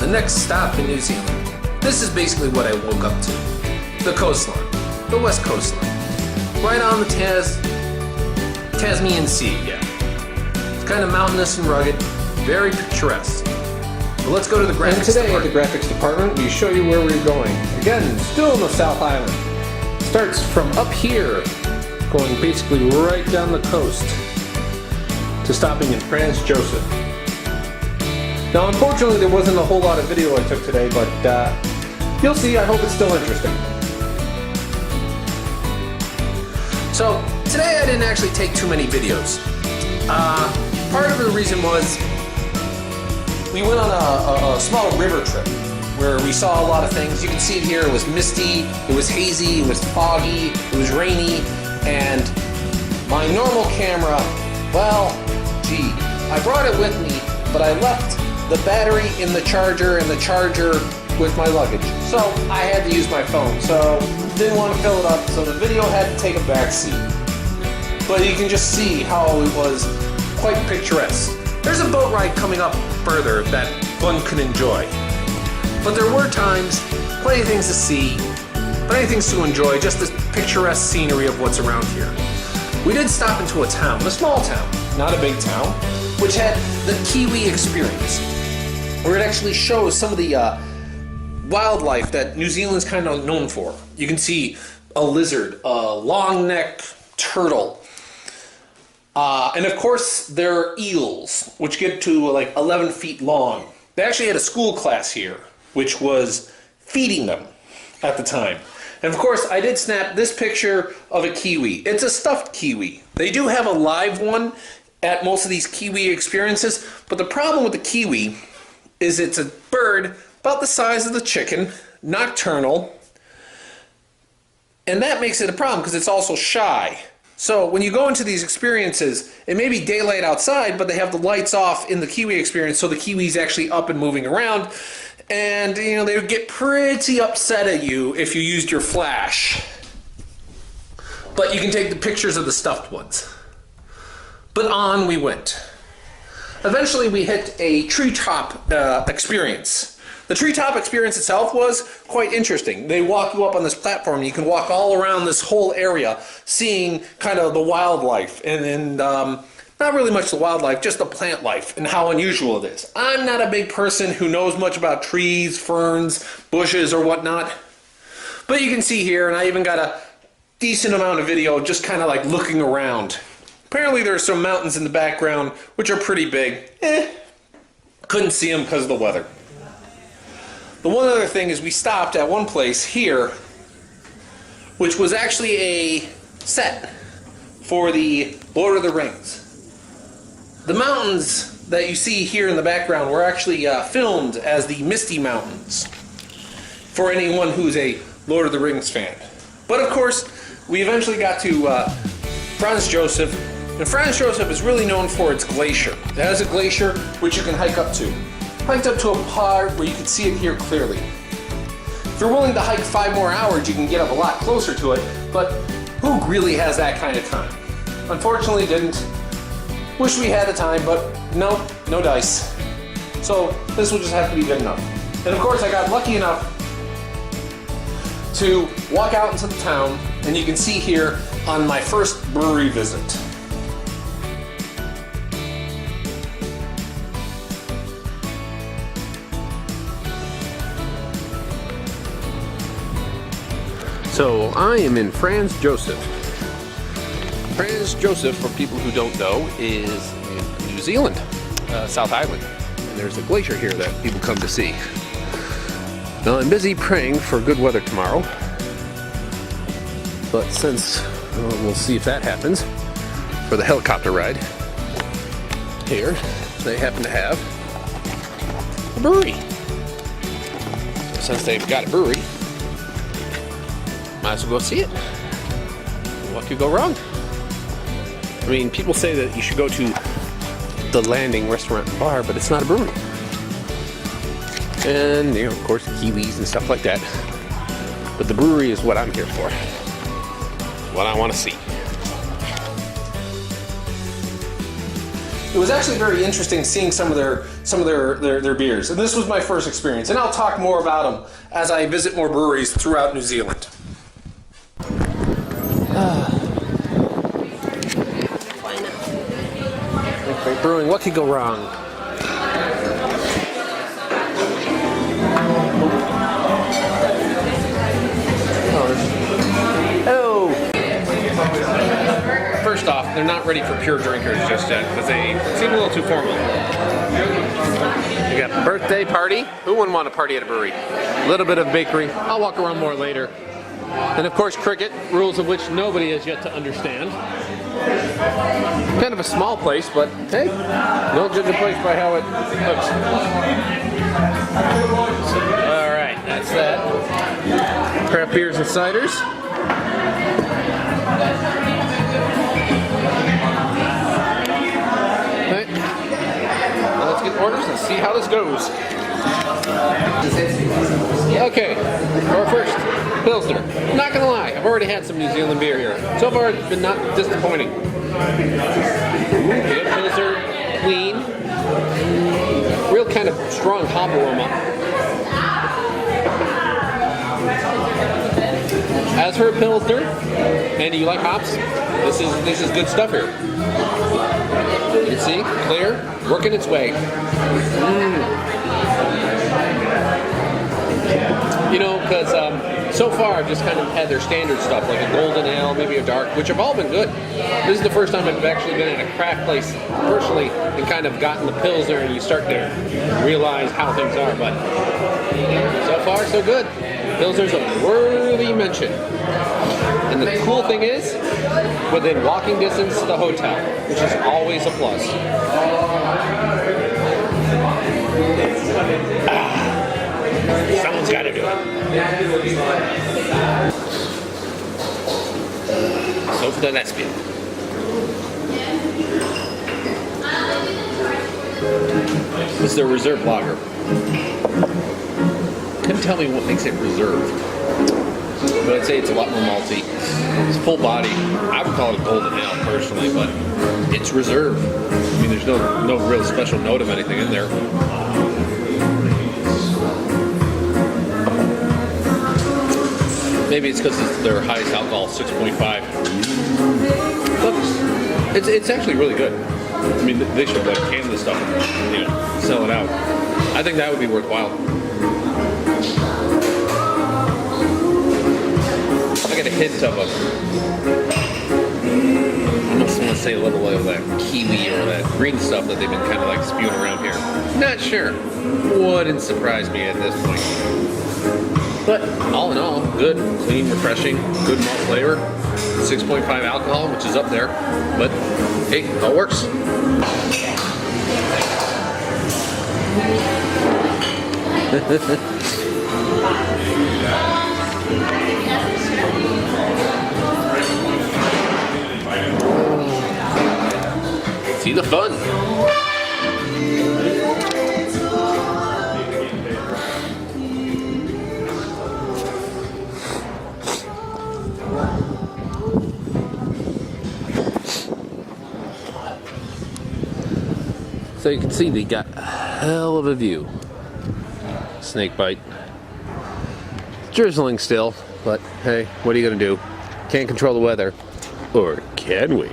next stop in New Zealand. This is basically what I woke up to. The coastline, the west coastline. Right on the Tasmanian Sea, yeah. It's kind of mountainous and rugged, very picturesque. But let's go to the graphics department. And today department. at the graphics department, we show you where we're going. Again, still in the South Island. Starts from up here, going basically right down the coast to stopping in Franz Joseph. Now, unfortunately, there wasn't a whole lot of video I took today, but you'll see. I hope it's still interesting. So, today I didn't actually take too many videos. Part of the reason was we went on a small river trip where we saw a lot of things. You can see it here. It was misty, it was hazy, it was foggy, it was rainy, and my normal camera, well, gee, I brought it with me, but I left the battery in the charger and the charger with my luggage. So I had to use my phone. So didn't want to fill it up, so the video had to take a back seat. But you can just see how it was quite picturesque. There's a boat ride coming up further that one could enjoy. But there were times, plenty of things to see, plenty of things to enjoy, just the picturesque scenery of what's around here. We did stop into a town, a small town, not a big town, which had the Kiwi experience, where it actually shows some of the wildlife that New Zealand's kind of known for. You can see a lizard, a long-necked turtle, and of course there are eels, which get to like 11 feet long. They actually had a school class here, which was feeding them at the time. And of course, I did snap this picture of a kiwi. It's a stuffed kiwi. They do have a live one at most of these kiwi experiences, but the problem with the kiwi is it's a bird about the size of the chicken, nocturnal, and that makes it a problem because it's also shy. So when you go into these experiences, it may be daylight outside, but they have the lights off in the kiwi experience, so the kiwi's actually up and moving around, and you know, they would get pretty upset at you if you used your flash. But you can take the pictures of the stuffed ones. But on we went. Eventually we hit a treetop experience. The treetop experience itself was quite interesting. They walk you up on this platform. You can walk all around this whole area, seeing kind of the wildlife, and not really much the wildlife, just the plant life and how unusual it is. I'm not a big person who knows much about trees, ferns, bushes, or whatnot, but you can see here, and I even got a decent amount of video just kind of like looking around. Apparently there's some mountains in the background, which are pretty big. Couldn't see them because of the weather. The one other thing is we stopped at one place here, which was actually a set for the Lord of the Rings. The mountains that you see here in the background were actually filmed as the Misty Mountains, for anyone who's a Lord of the Rings fan. But of course, we eventually got to Franz Joseph, and Franz Joseph is really known for its glacier. It has a glacier which you can hike up to. Hiked up to a part where you can see it here clearly. If you're willing to hike 5 more hours, you can get up a lot closer to it, but who really has that kind of time? Unfortunately didn't. Wish we had the time, but no dice. So this will just have to be good enough. And of course I got lucky enough to walk out into the town, and you can see here on my first brewery visit. So I am in Franz Joseph. Franz Joseph, for people who don't know, is in New Zealand, South Island. And there's a glacier here that people come to see. Now I'm busy praying for good weather tomorrow. But since, we'll see if that happens, for the helicopter ride, here, they happen to have a brewery. So since they've got a brewery, might as well go see it. What could go wrong? I mean, people say that you should go to the Landing restaurant and bar, but it's not a brewery. And, you know, of course, kiwis and stuff like that. But the brewery is what I'm here for. What I want to see. it was actually very interesting seeing some of their beers. And this was my first experience. And I'll talk more about them as I visit more breweries throughout New Zealand. SnakeBite Brewing, what could go wrong? Oh! First off, they're not ready for pure drinkers just yet because they seem a little too formal. You got birthday party. Who wouldn't want to party at a brewery? A little bit of bakery. I'll walk around more later. And of course, cricket, rules of which nobody has yet to understand. Kind of a small place, but hey, don't judge a place by how it looks. All right, that's that. Craft beers and ciders. Right. Now let's get orders and see how this goes. Okay, our first Pilsner. Not gonna lie, I've already had some New Zealand beer here. So far, it's been not disappointing. Good Pilsner, clean, real kind of strong hop aroma. As for a Pilsner, and do you like hops? This is good stuff here. You can see, clear, working its way. You know, because so far I've just kind of had their standard stuff, like a golden ale, maybe a dark, which have all been good. This is the first time I've actually been at a craft place personally and kind of gotten the Pilsner, and you start to realize how things are. But so far, so good. Pilsner's a worthy mention. And the cool thing is, within walking distance to the hotel, which is always a plus. Someone's got to do it. So for the lesbian. This is their reserve lager. Couldn't tell me what makes it reserved, but I'd say it's a lot more malty. It's full body. I would call it a golden ale personally, but it's reserved. I mean, there's no real special note of anything in there. Maybe it's because it's their highest alcohol, 6.5. But it's actually really good. I mean, they should like can this stuff and, you know, sell it out. I think that would be worthwhile. I get a hint of a, I almost want to say a little of that kiwi or that green stuff that they've been kind of like spewing around here. Not sure. Wouldn't surprise me at this point. But all in all, good, clean, refreshing, good malt flavor, 6.5 alcohol, which is up there. But hey, it all works. See the fun. So you can see they got a hell of a view. SnakeBite. Drizzling still, but hey, what are you gonna do? Can't control the weather. Or can we?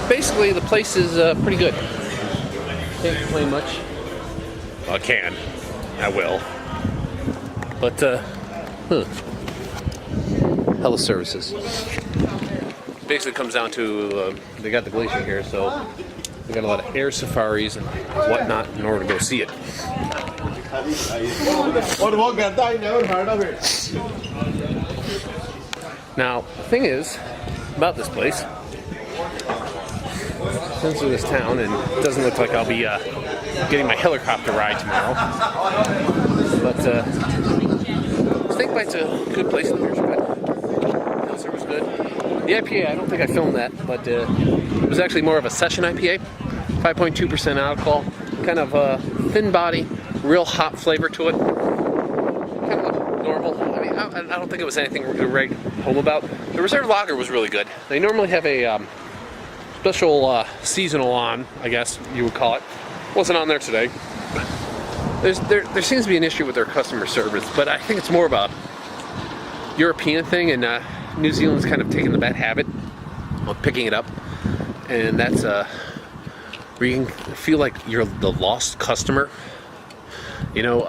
Basically, the place is pretty good. Can't complain much. I can. I will. But, hella services. Basically comes down to, they got the glacier here, so they got a lot of air safaris and whatnot in order to go see it. Now, the thing is, about this place, since we're this town, and it doesn't look like I'll be getting my helicopter ride tomorrow, but SnakeBite's a good place. The beers are good. Pilsner was good. The IPA, I don't think I filmed that, but it was actually more of a session IPA. 5.2% alcohol, kind of thin body, real hop flavor to it. Kind of looked normal. I mean, I I don't think it was anything to write home about. The reserve lager was really good. They normally have a special seasonal on, I guess you would call it. Wasn't on there today. There seems to be an issue with their customer service, but I think it's more of a European thing, and New Zealand's kind of taken the bad habit of picking it up, and that's where you can feel like you're the lost customer. You know,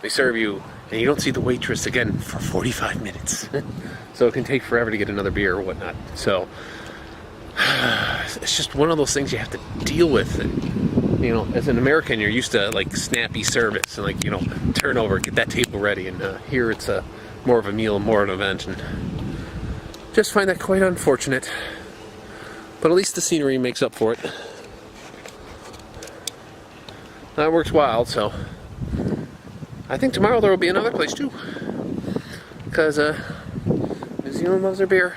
they serve you, and you don't see the waitress again for 45 minutes. So it can take forever to get another beer or whatnot. So it's just one of those things you have to deal with. And, you know, as an American, you're used to like snappy service and like, you know, turn over, get that table ready. And here it's more of a meal, more of an event, and just find that quite unfortunate. But at least the scenery makes up for it. That works wild, so I think tomorrow there will be another place too, because New Zealand loves their beer.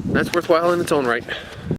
That's worthwhile in its own right.